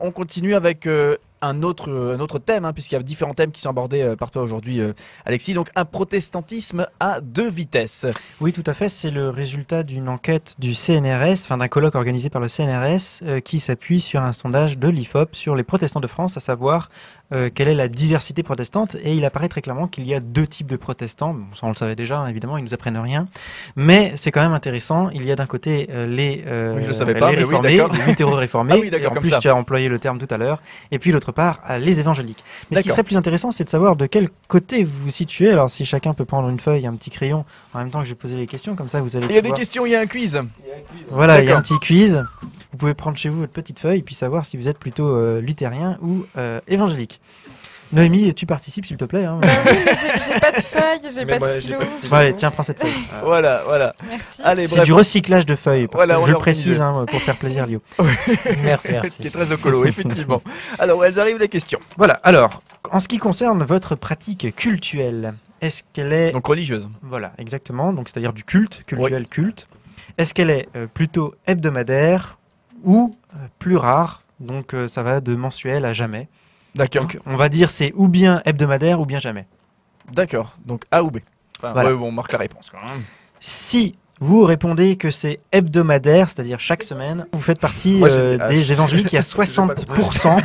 on continue avec un autre thème, hein, puisqu'il y a différents thèmes qui sont abordés par toi aujourd'hui, Alexis. Donc un protestantisme à deux vitesses. Oui, tout à fait. C'est le résultat d'une enquête du CNRS, enfin d'un colloque organisé par le CNRS, qui s'appuie sur un sondage de l'IFOP sur les protestants de France, à savoir quelle est la diversité protestante. Et il apparaît très clairement qu'il y a deux types de protestants. Bon, ça, on le savait déjà, hein, évidemment, ils nous apprennent rien. Mais c'est quand même intéressant. Il y a d'un côté les je le savais pas, les mais oui, réformés, d'accord. les luthéro-réformés. Ah oui, d'accord, et en comme plus, ça. tu as employé le terme tout à l'heure. Et puis l'autre part, les évangéliques. Mais ce qui D'accord. serait plus intéressant, c'est de savoir de quel côté vous vous situez. Alors, si chacun peut prendre une feuille, un petit crayon, en même temps que je vais poser les questions, comme ça vous allez Il y a des pouvoir- questions, il y a un quiz. Voilà, il y a un D'accord. petit quiz. Vous pouvez prendre chez vous votre petite feuille et puis savoir si vous êtes plutôt luthérien ou évangélique. Noémie, tu participes s'il te plaît. Hein. Oui, mais j'ai pas de feuilles, j'ai Mais pas moi, de j'ai stylo. pas de stylo. Bon, allez, tiens, prends cette feuille. Voilà, voilà. Merci. Allez, C'est bref. du recyclage de feuilles, parce Voilà, que on je le l'a précise organisé. hein, pour faire plaisir Lio. Merci, Qui merci. est très écolo, effectivement. Alors, elles arrivent les questions. Voilà, alors, en ce qui concerne votre pratique cultuelle, est-ce qu'elle est... Donc religieuse. Voilà, exactement, donc c'est-à-dire du culte, cultuel culte. Est-ce qu'elle est plutôt hebdomadaire ou plus rare? Donc ça va de mensuel à jamais. D'accord. Donc on va dire c'est ou bien hebdomadaire ou bien jamais. D'accord. Donc A ou B. Enfin, Voilà. ouais, on marque la réponse, quand même. Si vous répondez que c'est hebdomadaire, c'est-à-dire chaque semaine, vous faites partie Moi, j'ai dit H. des évangéliques qui à 60%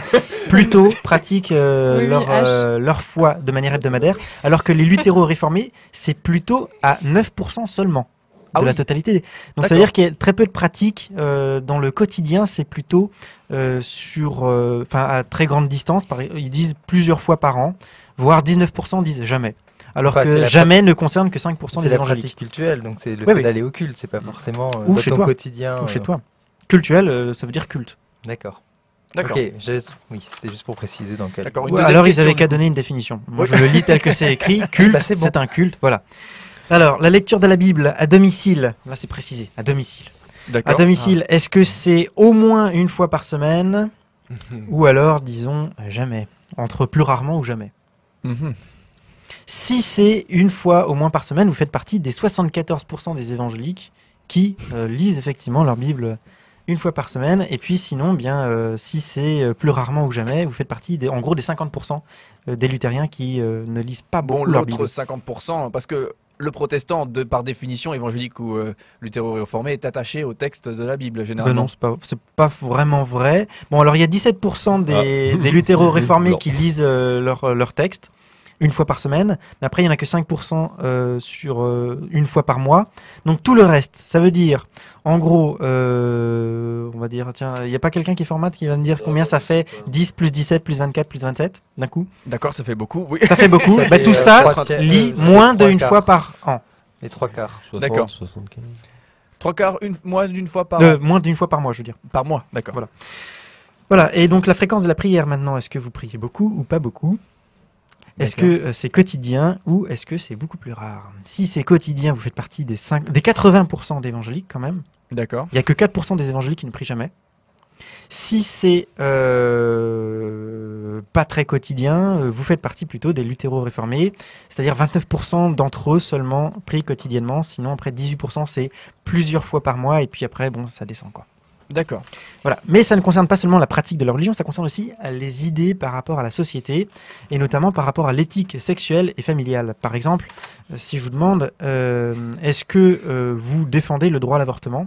plutôt pratiquent Oui, leur foi de manière hebdomadaire, alors que les luthéro-réformés, c'est plutôt à 9% seulement de Ah la oui. totalité. Donc D'accord. ça veut dire qu'il y a très peu de pratiques dans le quotidien, c'est plutôt à très grande distance. Ils disent plusieurs fois par an, voire 19% disent jamais. Alors Enfin, c'est que la jamais ne concerne que 5% C'est des la évangéliques. pratique cultuelle, donc c'est le Oui, fait oui. d'aller au culte, c'est pas forcément Ou dans chez ton toi. quotidien. Ou chez toi. Cultuel, ça veut dire culte. D'accord. D'accord. Ok, oui, c'était juste pour préciser dans quel. D'accord. Une Ouais, deuxième alors ils question, avaient du qu'à coup. donner une définition. Moi Oui. je le lis tel que c'est écrit. Culte, Bah, c'est bon. c'est un culte, voilà. Alors, la lecture de la Bible à domicile, là c'est précisé, à domicile. À D'accord. domicile, est-ce que c'est au moins une fois par semaine ou alors, disons, jamais? Entre plus rarement ou jamais. Mhm. Si c'est une fois au moins par semaine, vous faites partie des 74% des évangéliques qui lisent effectivement leur Bible une fois par semaine. Et puis sinon, bien, si c'est plus rarement ou jamais, vous faites partie en gros des 50% des luthériens qui ne lisent pas Bon, beaucoup leur l'autre Bible. 50%, parce que le protestant, par définition, évangélique ou luthéro-réformé, est attaché au texte de la Bible, Ben généralement. non, c'est pas vraiment vrai. Bon, alors il y a 17% des luthéro-réformés Non. qui lisent leur texte une fois par semaine, mais après il n'y en a que 5% sur une fois par mois. Donc tout le reste, ça veut dire, en gros, on va dire, tiens, il n'y a pas quelqu'un qui est format qui va me dire combien ça fait 10 plus 17 plus 24 plus 27 d'un coup? D'accord, ça fait beaucoup. Oui. Ça fait beaucoup. Ça Bah, fait, tout ça trois tiers- lit ça fait moins trois d'une quarts. fois par an. Les trois quarts. 60, D'accord. 75. 3 quarts, moins d'une fois par an. Moins d'une fois par mois, je veux dire. Par mois, d'accord. Voilà. Voilà, et donc la fréquence de la prière maintenant, est-ce que vous priez beaucoup ou pas beaucoup? Est-ce que c'est quotidien ou est-ce que c'est beaucoup plus rare? Si c'est quotidien, vous faites partie des 80% d'évangéliques quand même. D'accord. Il n'y a que 4% des évangéliques qui ne prient jamais. Si c'est pas très quotidien, vous faites partie plutôt des luthéro-réformés, c'est-à-dire 29% d'entre eux seulement prient quotidiennement, sinon après 18% c'est plusieurs fois par mois et puis après bon ça descend quoi. D'accord. Voilà. Mais ça ne concerne pas seulement la pratique de la religion, ça concerne aussi les idées par rapport à la société, et notamment par rapport à l'éthique sexuelle et familiale. Par exemple, si je vous demande, est-ce que vous défendez le droit à l'avortement?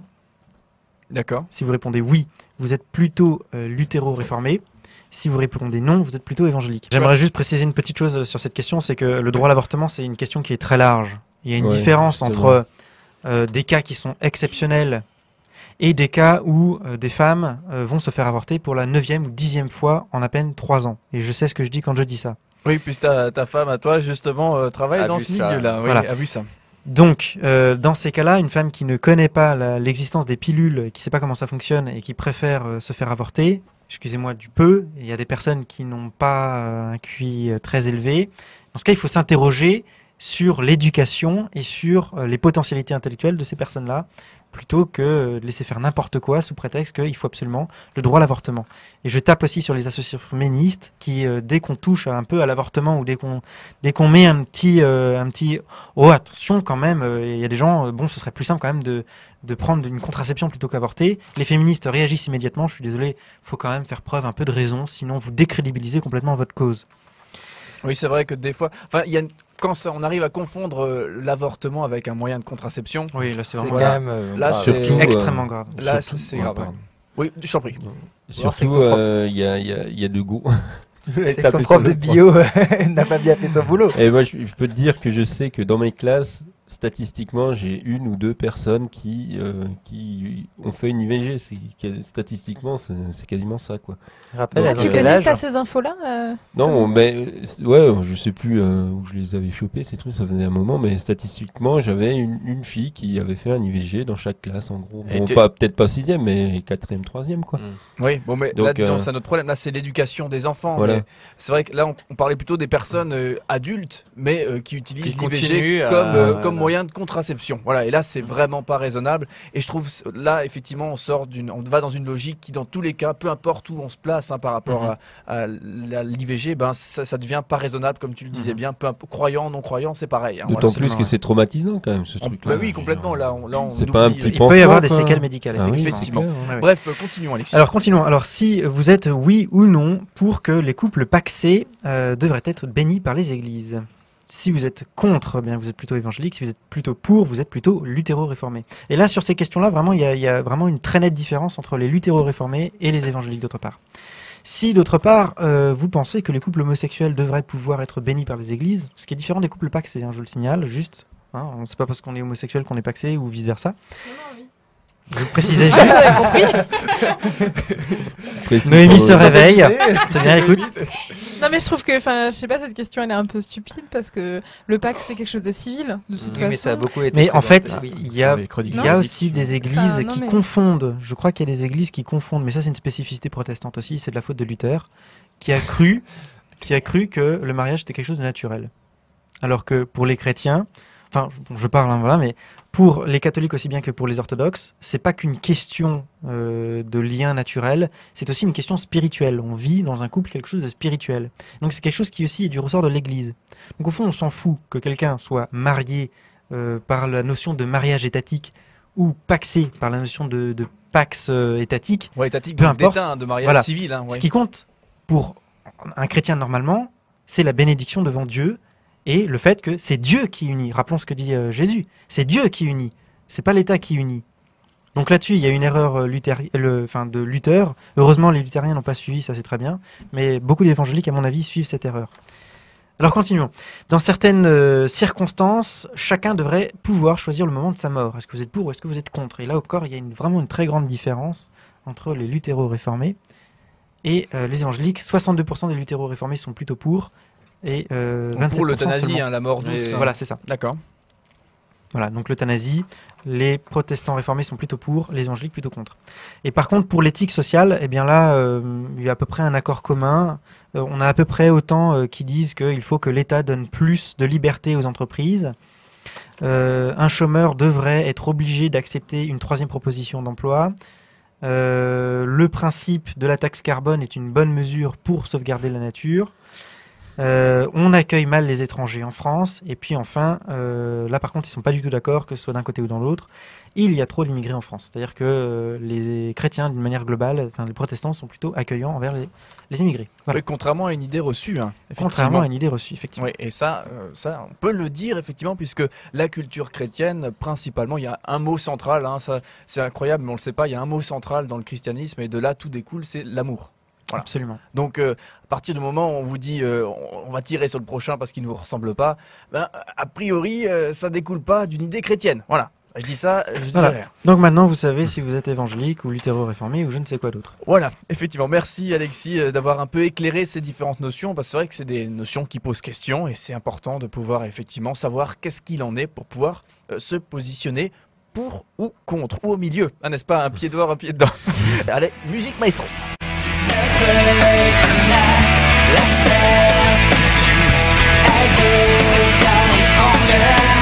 D'accord. Si vous répondez oui, vous êtes plutôt luthéro-réformé. Si vous répondez non, vous êtes plutôt évangélique. J'aimerais juste préciser une petite chose sur cette question, c'est que le droit à l'avortement, c'est une question qui est très large. Il y a une Ouais, différence justement. entre des cas qui sont exceptionnels et des cas où des femmes vont se faire avorter pour la 9e ou 10e fois en à peine 3 ans. Et je sais ce que je dis quand je dis ça. Oui, puis ta femme à toi, justement, travaille A dans vu ce ça. milieu-là. Oui, Voilà. a vu ça. Donc, dans ces cas-là, une femme qui ne connaît pas l'existence des pilules, qui ne sait pas comment ça fonctionne et qui préfère se faire avorter, excusez-moi du peu, il y a des personnes qui n'ont pas un QI très élevé. Dans ce cas, il faut s'interroger sur l'éducation et sur les potentialités intellectuelles de ces personnes-là plutôt que de laisser faire n'importe quoi sous prétexte qu'il faut absolument le droit à l'avortement. Et je tape aussi sur les associations féministes qui, dès qu'on touche un peu à l'avortement ou dès qu'on met un petit oh attention quand même, il y a des gens, bon ce serait plus simple quand même de prendre une contraception plutôt qu'avorter. Les féministes réagissent immédiatement, je suis désolé, faut quand même faire preuve un peu de raison, sinon vous décrédibilisez complètement votre cause. Oui, c'est vrai que des fois, enfin, on arrive à confondre l'avortement avec un moyen de contraception. Oui, là c'est C'est vraiment quand même Là, grave. c'est c'est extrêmement grave. Là, Surtout- c'est ouais, grave. pardon. Oui, je t'en prie. Alors, c'est que Surtout, ton il y a de goût. C'est que ton prof de bio n'a pas bien fait son boulot. Et moi, je peux te dire que je sais que dans mes classes, statistiquement, j'ai 1 ou 2 personnes qui ont fait une IVG. Statistiquement, c'est quasiment ça, quoi. Rappelle, Ah, elles ont Tu tu quel connais, âge t'as ces infos-là Non, mais ouais, je sais plus où je les avais chopés, ces trucs, ça faisait un moment, mais statistiquement, j'avais une fille qui avait fait un IVG dans chaque classe, en gros. Et Bon, tu- peut-être pas 6e, mais 4e, 3e, quoi. Oui, bon, mais là, Donc, disons, c'est un autre problème. Là, c'est l'éducation des enfants. Voilà. Mais c'est vrai que là, on parlait plutôt des personnes adultes, mais qui utilisent Qui l'IVG continuent à- comme voilà. moyen de contraception. Voilà. Et là, c'est vraiment pas raisonnable. Et je trouve, là, effectivement, on va dans une logique qui, dans tous les cas, peu importe où on se place par rapport à l'IVG, ben, ça devient pas raisonnable, comme tu le disais bien. Peu importe, croyant, non croyant, c'est pareil. Hein, D'autant voilà. plus que c'est traumatisant, quand même, ce truc-là. Bah oui, complètement. Là, on C'est pas un oublie, petit Il peut y avoir des pansement, quoi. séquelles médicales, Ah oui, effectivement. c'est clair, hein. Ouais, ouais. Bref, continuons, Alexis. Alors continuons. Alors si vous êtes oui ou non pour que les couples pacsés devraient être bénis par les églises. Si vous êtes contre, bien vous êtes plutôt évangélique. Si vous êtes plutôt pour, vous êtes plutôt luthéro-réformé. Et là, sur ces questions-là, vraiment, il y a vraiment une très nette différence entre les luthéro-réformés et les évangéliques d'autre part. Si d'autre part, vous pensez que les couples homosexuels devraient pouvoir être bénis par les églises, ce qui est différent des couples pacsés, hein, je le signale, juste. Hein, on ne sait pas parce qu'on est homosexuel qu'on est pacsé ou vice-versa. Je vous précisais juste. Précis Noémie pour- se réveille. C'est bien, écoute. Non mais je trouve que, enfin, je sais pas, cette question elle est un peu stupide parce que le Pâques c'est quelque chose de civil, de toute Oui, mais ça a façon. beaucoup été. Mais en fait, présenté, oui. il y a Non. aussi des églises Enfin, non, qui mais- confondent. Je crois qu'il y a des églises qui confondent, mais ça c'est une spécificité protestante aussi, c'est de la faute de Luther, qui a cru que le mariage était quelque chose de naturel. Alors que pour les chrétiens, enfin bon, je parle, hein, voilà, mais pour les catholiques aussi bien que pour les orthodoxes, c'est pas qu'une question de lien naturel, c'est aussi une question spirituelle. On vit dans un couple quelque chose de spirituel. Donc c'est quelque chose qui aussi est du ressort de l'Église. Donc au fond, on s'en fout que quelqu'un soit marié par la notion de mariage étatique ou paxé par la notion de pax étatique. Ouais, étatique, Peu donc importe. d'état, hein, de mariage Voilà. civil. Hein, ouais. Ce qui compte pour un chrétien normalement, c'est la bénédiction devant Dieu et le fait que c'est Dieu qui unit. Rappelons ce que dit Jésus. C'est Dieu qui unit. C'est pas l'État qui unit. Donc là-dessus, il y a une erreur de Luther. Heureusement, les luthériens n'ont pas suivi, ça c'est très bien. Mais beaucoup d'évangéliques, à mon avis, suivent cette erreur. Alors continuons. Dans certaines circonstances, chacun devrait pouvoir choisir le moment de sa mort. Est-ce que vous êtes pour ou est-ce que vous êtes contre? Et là encore, il y a vraiment une très grande différence entre les luthéro-réformés et les évangéliques. 62% des luthéro-réformés sont plutôt pour et 27% Pour l'euthanasie, seulement. hein, la mort douce. hein. Voilà, c'est ça. D'accord. Voilà, donc l'euthanasie, les protestants réformés sont plutôt pour, les évangéliques plutôt contre. Et par contre, pour l'éthique sociale, eh bien là, il y a à peu près un accord commun. On a à peu près autant qui disent qu'il faut que l'État donne plus de liberté aux entreprises. Un chômeur devrait être obligé d'accepter une 3e proposition d'emploi. Le principe de la taxe carbone est une bonne mesure pour sauvegarder la nature. On accueille mal les étrangers en France. Et puis enfin, là par contre, ils ne sont pas du tout d'accord, que ce soit d'un côté ou dans l'autre. Il y a trop d'immigrés en France. C'est-à-dire que les chrétiens, d'une manière globale, enfin les protestants, sont plutôt accueillants envers les immigrés. Voilà. Oui, contrairement à une idée reçue. Hein, Contrairement effectivement. à une idée reçue, effectivement. Oui, et ça, on peut le dire effectivement, puisque la culture chrétienne, principalement, il y a un mot central, hein, ça, c'est incroyable, mais on le sait pas, il y a un mot central dans le christianisme, et de là tout découle, c'est l'amour. Voilà. Absolument. Donc, à partir du moment où on vous dit on va tirer sur le prochain parce qu'il ne vous ressemble pas, ben, a priori, ça découle pas d'une idée chrétienne. Voilà. Je dis ça, je dis Voilà. rien. Donc maintenant, vous savez si vous êtes évangélique ou luthéro-réformé ou je ne sais quoi d'autre. Voilà, effectivement. Merci Alexis d'avoir un peu éclairé ces différentes notions, parce que c'est vrai que c'est des notions qui posent question et c'est important de pouvoir effectivement savoir qu'est-ce qu'il en est pour pouvoir se positionner pour ou contre, ou au milieu, hein, n'est-ce pas? Un pied dehors, un pied dedans. Allez, musique maestro. La certitude, elle devient étrangère.